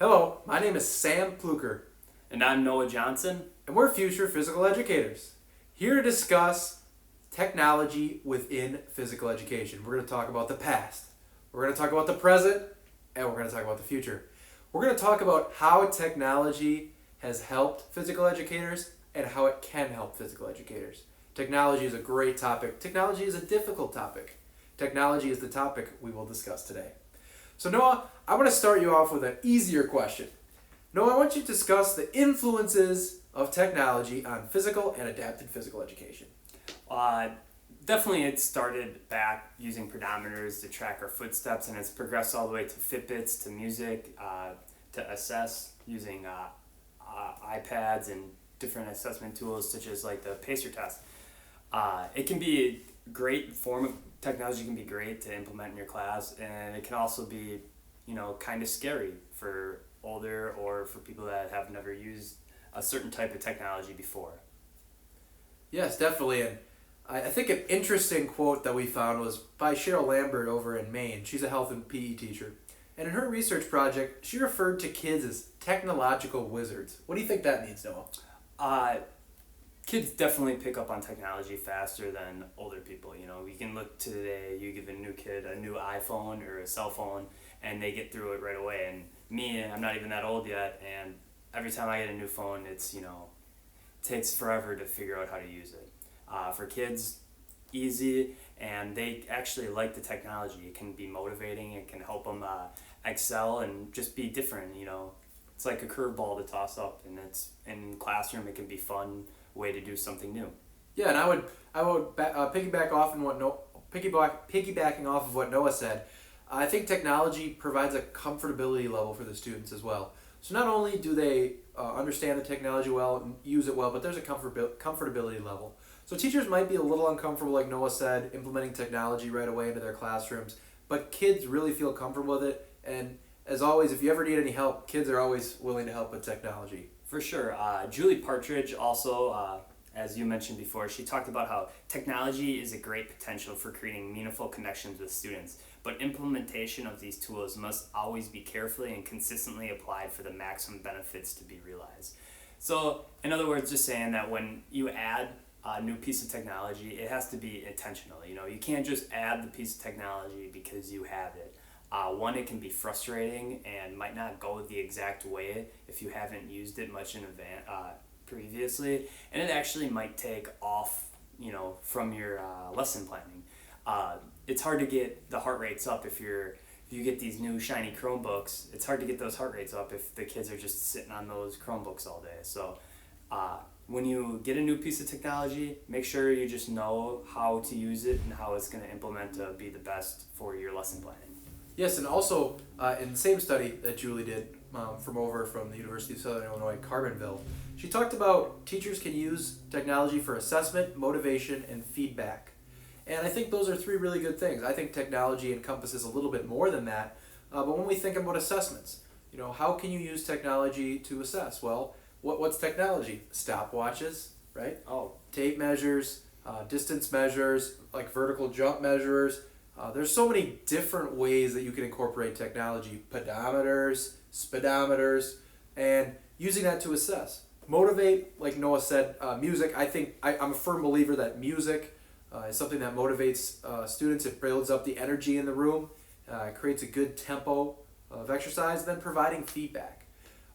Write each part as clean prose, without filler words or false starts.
Hello, my name is Sam Plucker, And I'm Noah Johnson. and we're future physical educators. Here to discuss technology within physical education. We're going to talk about the past, we're going to talk about the present, and we're going to talk about the future. We're going to talk about how technology has helped physical educators and how it can help physical educators. Technology is a great topic. Technology is a difficult topic. Technology is the topic we will discuss today. So Noah, I want to start you off with an easier question. Noah, I want you to discuss the influences of technology on physical and adapted physical education. Uh, Definitely it started back using pedometers to track our footsteps, and it's progressed all the way to Fitbits, to music, to assess using iPads and different assessment tools such as like the Pacer test. It can be a great form of technology, can be great to implement in your class, and it can also be, kind of scary for older or for people that have never used a certain type of technology before. Yes, definitely. And I think an interesting quote that we found was by Cheryl Lambert over in Maine. She's a health and PE teacher. And in her research project, she referred to kids as technological wizards. What do you think that means, Noah? Uh, Kids definitely pick up on technology faster than older people. You can look today, you give a new kid a new iPhone or a cell phone, and they get through it right away. And me, I'm not even that old yet, and every time I get a new phone, it's, takes forever to figure out how to use it. For kids, easy, and they actually like the technology. It can be motivating, it can help them excel and just be different. It's like a curveball to toss up, and it's in classroom, it can be fun way to do something new. Yeah, and I would piggybacking off of what Noah said. I think technology provides a comfortability level for the students as well. So not only do they understand the technology well and use it well, but there's a comfortability level. So teachers might be a little uncomfortable, like Noah said, implementing technology right away into their classrooms, but kids really feel comfortable with it. And as always, if you ever need any help, kids are always willing to help with technology. For sure. Julie Partridge also, as you mentioned before, she talked about how technology is a great potential for creating meaningful connections with students, but implementation of these tools must always be carefully and consistently applied for the maximum benefits to be realized. So, in other words, just saying that when you add a new piece of technology, it has to be intentional. You can't just add the piece of technology because you have it. One, it can be frustrating and might not go the exact way if you haven't used it much in advance previously, and it actually might take off, from your lesson planning. It's hard to get the heart rates up if you get these new shiny Chromebooks. It's hard to get those heart rates up if the kids are just sitting on those Chromebooks all day. So when you get a new piece of technology, make sure you just know how to use it and how it's going to implement to be the best for your lesson planning. Yes, and also in the same study that Julie did from the University of Southern Illinois, Carbonville, she talked about teachers can use technology for assessment, motivation, and feedback. And I think those are three really good things. I think technology encompasses a little bit more than that. But when we think about assessments, how can you use technology to assess? Well, what's technology? Stopwatches, right? Oh, Tape measures, distance measures, like vertical jump measures. There's so many different ways that you can incorporate technology, pedometers, speedometers, and using that to assess. Motivate, like Noah said, music. I'm a firm believer that music is something that motivates students. It builds up the energy in the room, creates a good tempo of exercise, then providing feedback.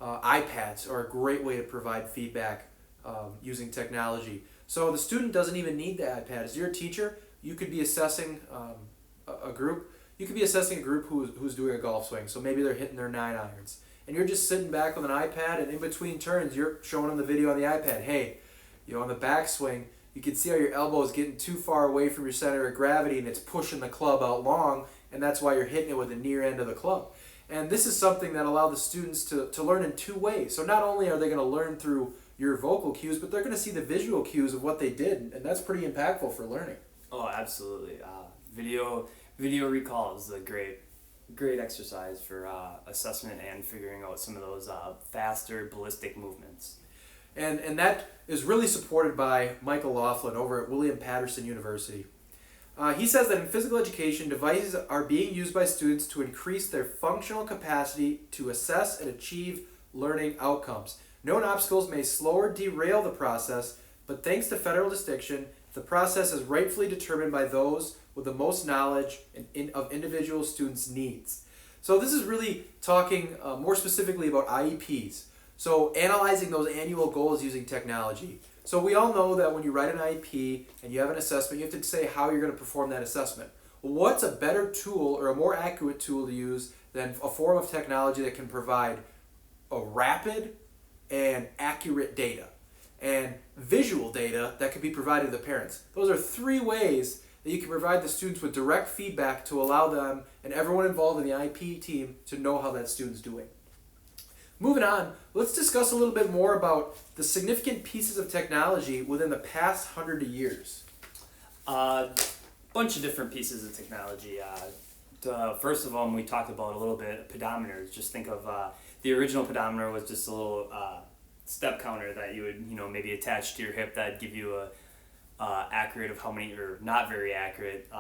iPads are a great way to provide feedback using technology. So the student doesn't even need the iPad. As your teacher, you could be assessing a group. You could be assessing a group who's doing a golf swing. So maybe they're hitting their 9-irons. And you're just sitting back with an iPad, and in between turns, you're showing them the video on the iPad. Hey, on the backswing, you can see how your elbow is getting too far away from your center of gravity, and it's pushing the club out long, and that's why you're hitting it with the near end of the club. And this is something that allows the students to learn in two ways. So not only are they going to learn through your vocal cues, but they're going to see the visual cues of what they did, and that's pretty impactful for learning. Oh, absolutely. Video recall is a great exercise for assessment and figuring out some of those faster ballistic movements. And that is really supported by Michael Laughlin over at William Patterson University. He says that in physical education, devices are being used by students to increase their functional capacity to assess and achieve learning outcomes. Known obstacles may slow or derail the process, but thanks to federal distinction, the process is rightfully determined by those with the most knowledge of individual students' needs. So this is really talking more specifically about IEPs. So analyzing those annual goals using technology. So we all know that when you write an IEP and you have an assessment, you have to say how you're going to perform that assessment. Well, what's a better tool or a more accurate tool to use than a form of technology that can provide a rapid and accurate data and visual data that can be provided to the parents? Those are three ways that you can provide the students with direct feedback to allow them and everyone involved in the IEP team to know how that student's doing. Moving on, let's discuss a little bit more about the significant pieces of technology within the past 100 years. Bunch of different pieces of technology. First of all, we talked about a little bit pedometers. Just think of the original pedometer was just a little step counter that you would maybe attach to your hip that'd give you a accurate of how many, or not very accurate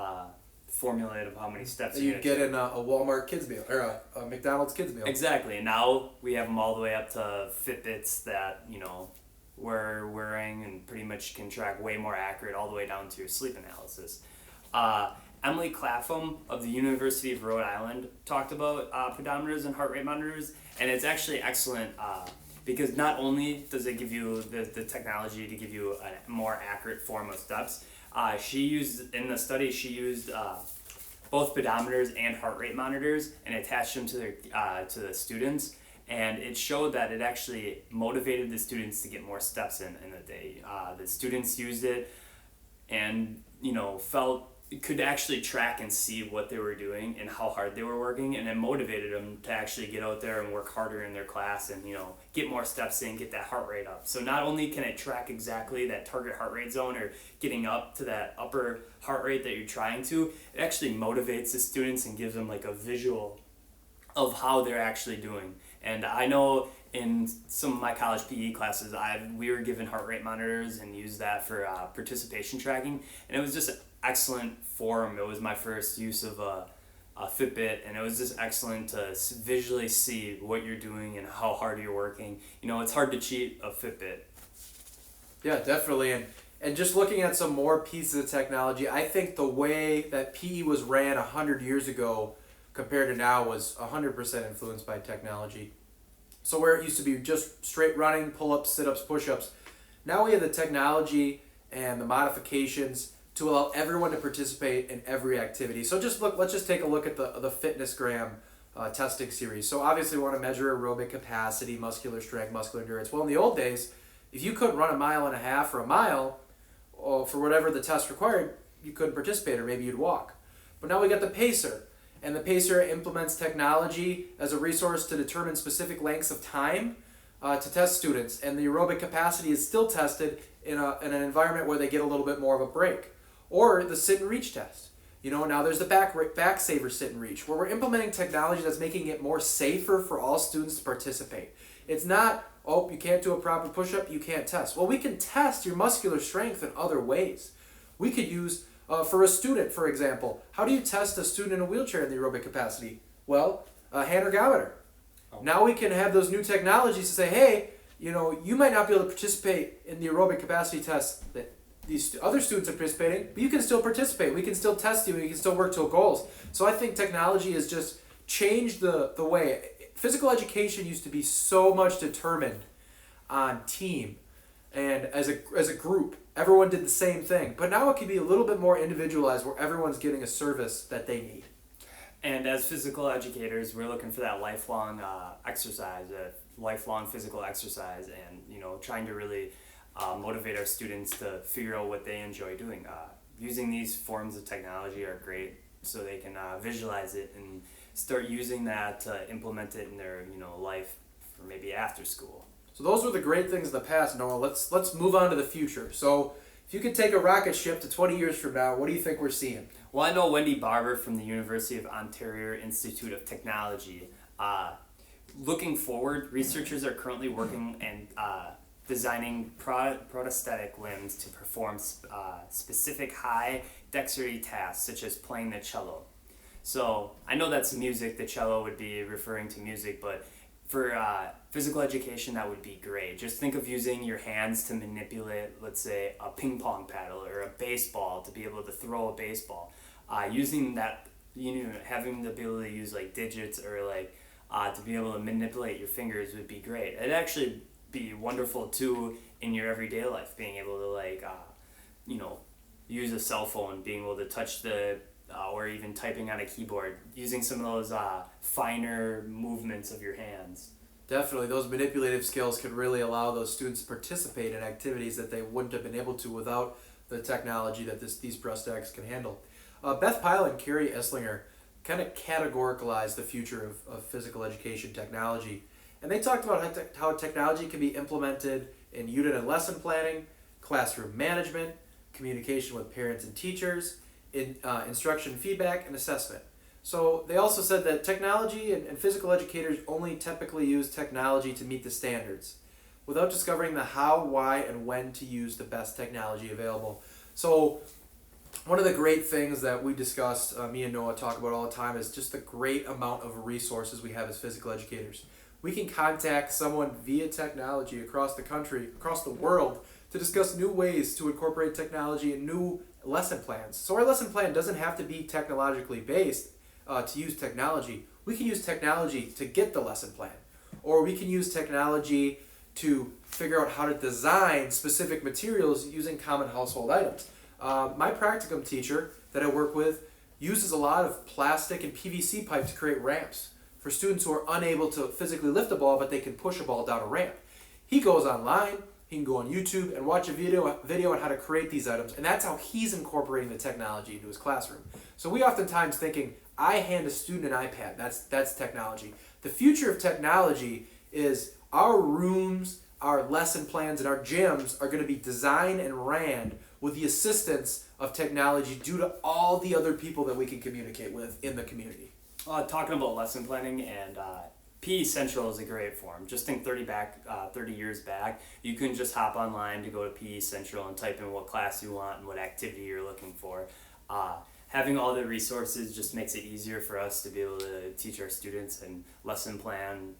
formula of how many steps you'd get in a Walmart kids meal or a McDonald's kids meal. Exactly. And now we have them all the way up to Fitbits that we're wearing and pretty much can track way more accurate all the way down to your sleep analysis. Emily Clapham of the University of Rhode Island talked about pedometers and heart rate monitors, and it's actually excellent because not only does it give you the technology to give you a more accurate form of steps, she used both pedometers and heart rate monitors and attached them to the students, and it showed that it actually motivated the students to get more steps in the day. The students used it and felt could actually track and see what they were doing and how hard they were working, and it motivated them to actually get out there and work harder in their class and get more steps in, get that heart rate up. So not only can it track exactly that target heart rate zone or getting up to that upper heart rate that you're trying to, it actually motivates the students and gives them like a visual of how they're actually doing. And I know in some of my college PE classes, we were given heart rate monitors and used that for participation tracking, and it was just an excellent forum. It was my first use of a Fitbit, and it was just excellent to visually see what you're doing and how hard you're working. It's hard to cheat a Fitbit. Yeah, definitely. And just looking at some more pieces of technology, I think the way that PE was ran 100 years ago compared to now was 100% influenced by technology. So where it used to be just straight running, pull-ups, sit-ups, push-ups, now we have the technology and the modifications to allow everyone to participate in every activity. So let's just take a look at the FitnessGram testing series. So obviously we want to measure aerobic capacity, muscular strength, muscular endurance. Well, in the old days, if you couldn't run 1.5 miles or a mile, or for whatever the test required, you couldn't participate, or maybe you'd walk. But now we got the Pacer, and the Pacer implements technology as a resource to determine specific lengths of time to test students, and the aerobic capacity is still tested in an environment where they get a little bit more of a break. Or the sit and reach test. Now there's the back saver sit and reach, where we're implementing technology that's making it more safer for all students to participate. It's not, you can't do a proper push-up, you can't test. Well, we can test your muscular strength in other ways. We could use, for a student, for example, how do you test a student in a wheelchair in the aerobic capacity? Well, a hand ergometer. Oh. Now we can have those new technologies to say, hey, you might not be able to participate in the aerobic capacity test that these other students are participating, but you can still participate. We can still test you, and you can still work to goals. So I think technology has just changed the way. Physical education used to be so much determined on team and as a group. Everyone did the same thing. But now it can be a little bit more individualized, where everyone's getting a service that they need. And as physical educators, we're looking for that lifelong exercise, lifelong physical exercise, and trying to really motivate our students to figure out what they enjoy doing. Using these forms of technology are great, so they can visualize it and start using that to implement it in their life for maybe after school. So those were the great things of the past, Noah. Let's move on to the future. So if you could take a rocket ship to 20 years from now, what do you think we're seeing? Well, I know Wendy Barber from the University of Ontario Institute of Technology. Looking forward, researchers are currently working and designing prosthetic limbs to perform specific high dexterity tasks such as playing the cello. So I know that's music, the cello would be referring to music, but for physical education, that would be great. Just think of using your hands to manipulate, let's say, a ping pong paddle or a baseball to be able to throw a baseball. Using that, having the ability to use like digits or like to be able to manipulate your fingers would be great. It'd actually be wonderful too in your everyday life, being able to like, use a cell phone, being able to touch the or even typing on a keyboard, using some of those finer movements of your hands. Definitely, those manipulative skills can really allow those students to participate in activities that they wouldn't have been able to without the technology that these prosthetics can handle. Beth Pyle and Carrie Esslinger kind of categoricalized the future of physical education technology. And they talked about how technology can be implemented in unit and lesson planning, classroom management, communication with parents and teachers, instruction feedback, and assessment. So they also said that technology and physical educators only typically use technology to meet the standards without discovering the how, why, and when to use the best technology available. So one of the great things that we discussed, me and Noah talk about all the time, is just the great amount of resources we have as physical educators. We can contact someone via technology across the country, across the world, to discuss new ways to incorporate technology and new lesson plans. So our lesson plan doesn't have to be technologically based to use technology. We can use technology to get the lesson plan, or we can use technology to figure out how to design specific materials using common household items. My practicum teacher that I work with uses a lot of plastic and PVC pipe to create ramps for students who are unable to physically lift a ball, but they can push a ball down a ramp. He goes online, he can go on YouTube and watch a video on how to create these items, and that's how he's incorporating the technology into his classroom. So we oftentimes thinking, I hand a student an iPad, that's technology. The future of technology is our rooms, our lesson plans, and our gyms are going to be designed and ran with the assistance of technology due to all the other people that we can communicate with in the community. Talking about lesson planning and PE Central is a great forum. Just think 30 years back, you couldn't just hop online to go to PE Central and type in what class you want and what activity you're looking for. Having all the resources just makes it easier for us to be able to teach our students and lesson plan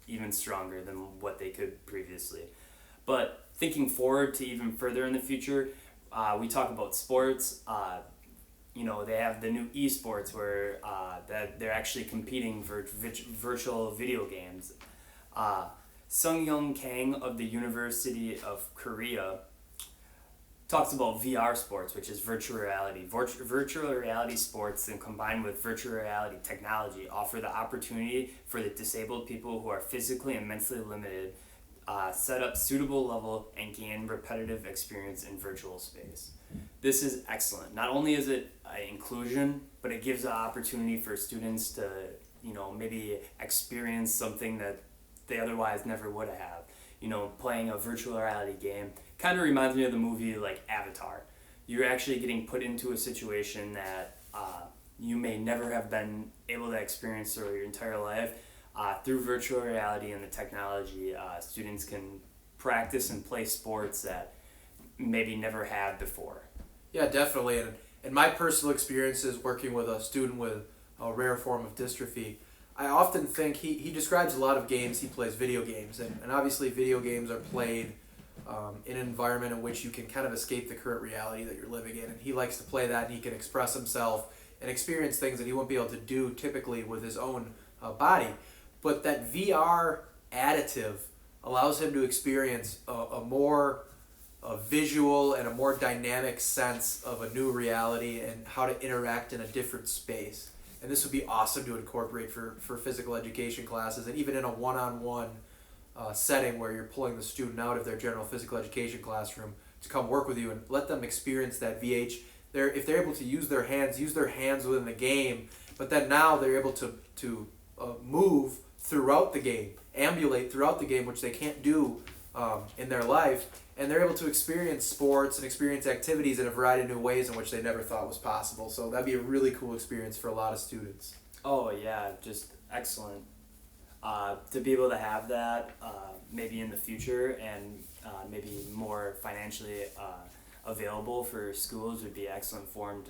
even stronger than what they could previously. But thinking forward to even further in the future, we talk about sports. They have the new esports where that they're actually competing for virtual video games. Sung-Young Kang of the University of Korea talks about VR sports, which is virtual reality. Virtual reality sports, and combined with virtual reality technology, offer the opportunity for the disabled people who are physically and mentally limited set up suitable level and gain repetitive experience in virtual space. This is excellent. Not only is it inclusion, but it gives an opportunity for students to, maybe experience something that they otherwise never would have. Playing a virtual reality game kind of reminds me of the movie like Avatar. You're actually getting put into a situation that you may never have been able to experience through your entire life. Through virtual reality and the technology, students can practice and play sports that maybe never have before. Yeah, definitely. And my personal experiences working with a student with a rare form of dystrophy, I often think he describes a lot of games, he plays video games, and obviously video games are played in an environment in which you can kind of escape the current reality that you're living in, and he likes to play that, and he can express himself and experience things that he won't be able to do typically with his own body. But that VR additive allows him to experience a more visual and a more dynamic sense of a new reality and how to interact in a different space. And this would be awesome to incorporate for physical education classes, and even in a one-on-one setting where you're pulling the student out of their general physical education classroom to come work with you and let them experience that VH. If they're able to use their hands within the game, but then now they're able to move throughout the game, ambulate throughout the game, which they can't do in their life, and they're able to experience sports and experience activities in a variety of new ways in which they never thought was possible. So that'd be a really cool experience for a lot of students. Oh yeah, just excellent. To be able to have that maybe in the future and maybe more financially available for schools would be excellent form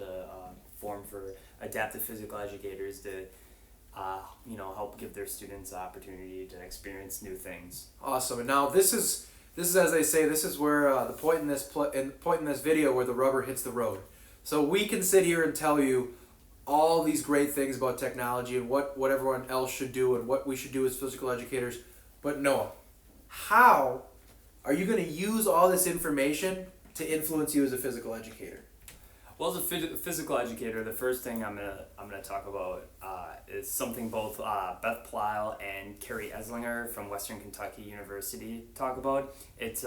for adaptive physical educators to help give their students the opportunity to experience new things. Awesome. And now this is as they say, this is where the point in this video where the rubber hits the road. So we can sit here and tell you all these great things about technology and what everyone else should do and what we should do as physical educators. But Noah, how are you going to use all this information to influence you as a physical educator? Well, as a physical educator, the first thing I'm gonna talk about is something both Beth Plisle and Carrie Eslinger from Western Kentucky University talk about. It's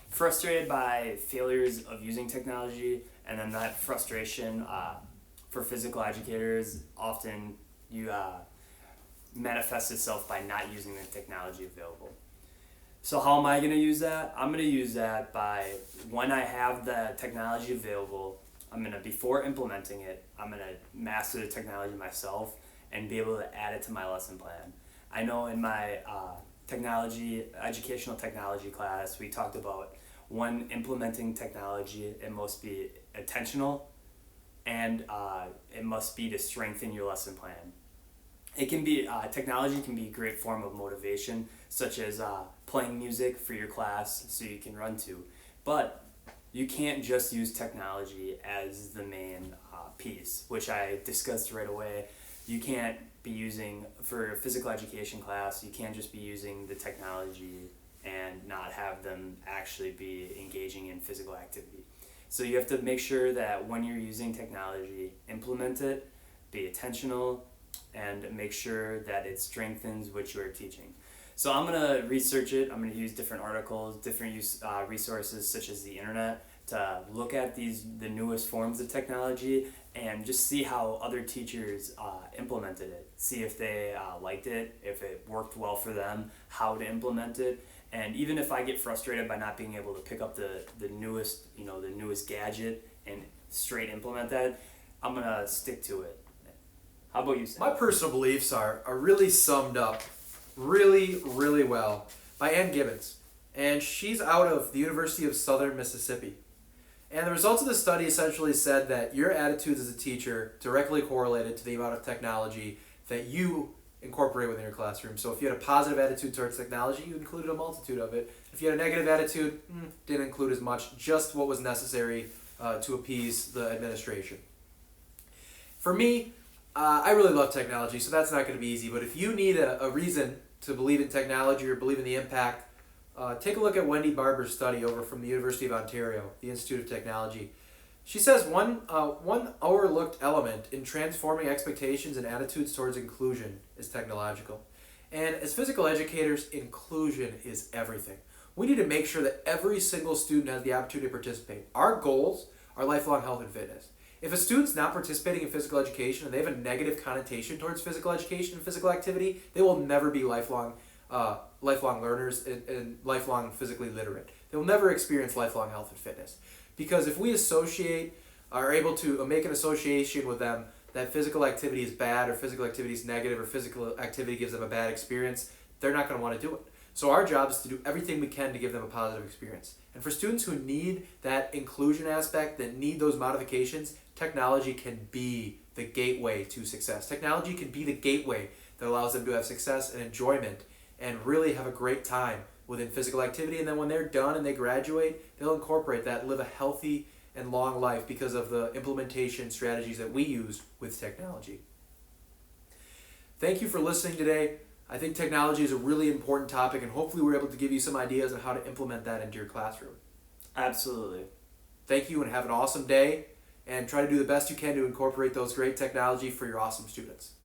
frustrated by failures of using technology, and then that frustration for physical educators often manifests itself by not using the technology available. So how am I going to use that? I'm going to use that by, when I have the technology available, before implementing it, I'm going to master the technology myself and be able to add it to my lesson plan. I know in my educational technology class, we talked about when implementing technology, it must be intentional and it must be to strengthen your lesson plan. It can be, technology can be a great form of motivation, such as playing music for your class so you can run to. But you can't just use technology as the main piece, which I discussed right away. You can't be using, for a physical education class, you can't just be using the technology and not have them actually be engaging in physical activity. So you have to make sure that when you're using technology, implement it, be intentional, and make sure that it strengthens what you are teaching. So I'm going to research it. I'm going to use different articles, different resources such as the internet to look at the newest forms of technology and just see how other teachers implemented it. See if they liked it, if it worked well for them, how to implement it. And even if I get frustrated by not being able to pick up the newest gadget and straight implement that, I'm going to stick to it. How about you, Sam? My personal beliefs are really summed up really, really well by Ann Gibbons. And she's out of the University of Southern Mississippi. And the results of the study essentially said that your attitudes as a teacher directly correlated to the amount of technology that you incorporate within your classroom. So if you had a positive attitude towards technology, you included a multitude of it. If you had a negative attitude, didn't include as much, just what was necessary to appease the administration. For me, I really love technology, so that's not going to be easy. But if you need a reason to believe in technology or believe in the impact, take a look at Wendy Barber's study over from the University of Ontario, the Institute of Technology. She says one overlooked element in transforming expectations and attitudes towards inclusion is technological. And as physical educators, inclusion is everything. We need to make sure that every single student has the opportunity to participate. Our goals are lifelong health and fitness. If a student's not participating in physical education and they have a negative connotation towards physical education and physical activity, they will never be lifelong learners and lifelong physically literate. They will never experience lifelong health and fitness. Because if we are able to make an association with them that physical activity is bad or physical activity is negative or physical activity gives them a bad experience, they're not going to want to do it. So our job is to do everything we can to give them a positive experience. And for students who need that inclusion aspect, that need those modifications, technology can be the gateway to success. Technology can be the gateway that allows them to have success and enjoyment and really have a great time within physical activity. And then when they're done and they graduate, they'll incorporate that and live a healthy and long life because of the implementation strategies that we use with technology. Thank you for listening today. I think technology is a really important topic, and hopefully we're able to give you some ideas on how to implement that into your classroom. Absolutely. Thank you and have an awesome day, and try to do the best you can to incorporate those great technology for your awesome students.